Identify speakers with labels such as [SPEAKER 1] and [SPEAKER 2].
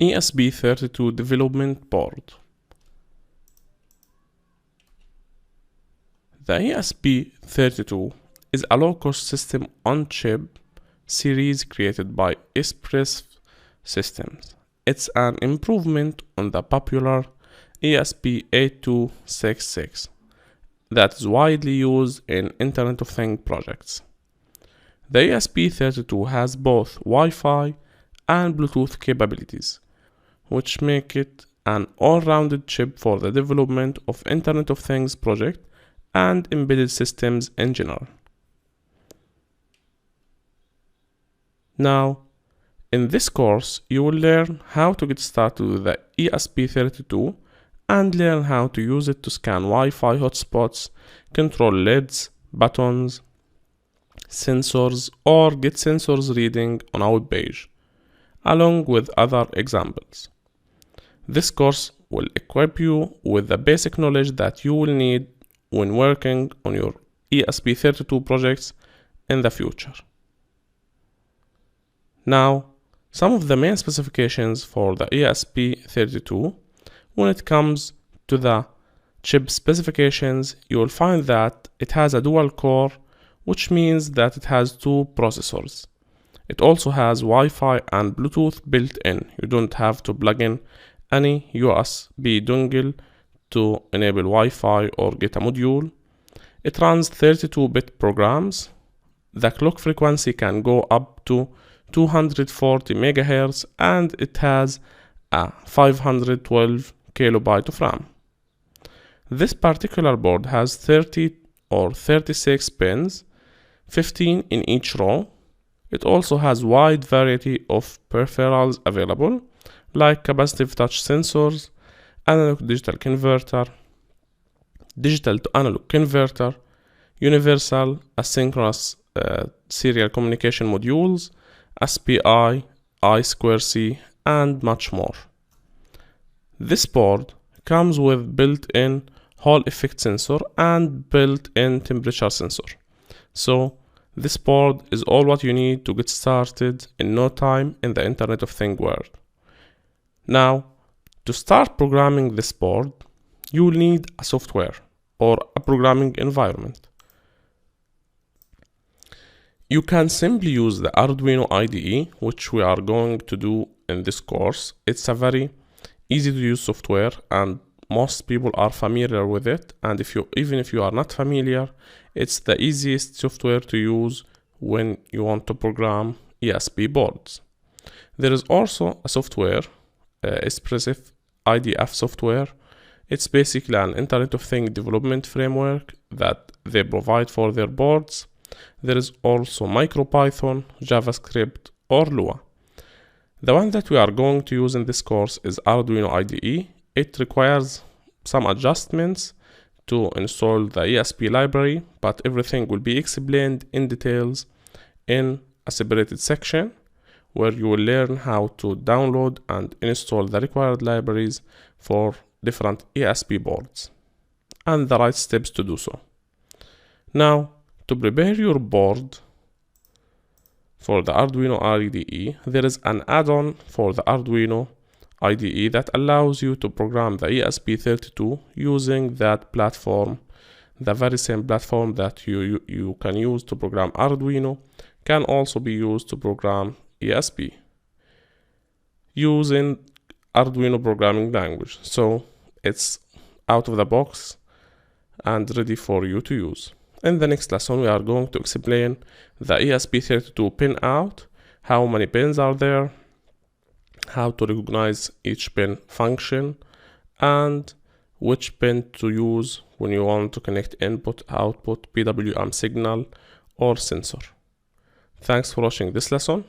[SPEAKER 1] ESP-32 development board. The ESP-32 is a low-cost system-on-chip series created by ESP Systems. It's an improvement on the popular ESP-8266 that is widely used in Internet of Things projects. The ESP-32 has both Wi-Fi and Bluetooth capabilities, which make it an all-rounded chip for the development of Internet of Things project and embedded systems in general. Now, in this course, you will learn how to get started with the ESP-32 and learn how to use it to scan Wi-Fi hotspots, control LEDs, buttons, sensors, or get sensors reading on a web page, along with other examples. This course will equip you with the basic knowledge that you will need when working on your ESP-32 projects in the future. Now, some of the main specifications for the ESP-32. When it comes to the chip specifications, you will find that it has a dual core, which means that it has two processors. It also has Wi-Fi and Bluetooth built in. You don't have to plug in any USB dongle to enable Wi-Fi or get a module. It runs 32-bit programs. The clock frequency can go up to 240 MHz and it has a 512 kilobyte of RAM. This particular board has 30 or 36 pins, 15 in each row. It also has wide variety of peripherals available, like capacitive touch sensors, analog digital converter, digital to analog converter, universal asynchronous serial communication modules, SPI, I2C, and much more. This board comes with built-in Hall effect sensor and built-in temperature sensor. So this board is all what you need to get started in no time in the Internet of Things world. Now, to start programming this board, you will need a software or a programming environment. You can simply use the Arduino IDE, which we are going to do in this course. It's a very easy to use software and most people are familiar with it, and even if you are not familiar, it's the easiest software to use when you want to program ESP boards. There is also a software, ESP IDF software. It's basically an Internet of Things development framework that they provide for their boards. There is also MicroPython, JavaScript, or Lua. The one that we are going to use in this course is Arduino IDE. It requires some adjustments to install the ESP library, but everything will be explained in details in a separated section where you will learn how to download and install the required libraries for different ESP boards and the right steps to do so. Now, to prepare your board for the Arduino IDE, there is an add-on for the Arduino IDE that allows you to program the ESP-32 using that platform. The very same platform that you can use to program Arduino can also be used to program ESP using Arduino programming language. So it's out of the box and ready for you to use. In the next lesson, we are going to explain the ESP-32 pin out, how many pins are there, how to recognize each pin function, and which pin to use when you want to connect input, output, PWM signal, or sensor. Thanks for watching this lesson.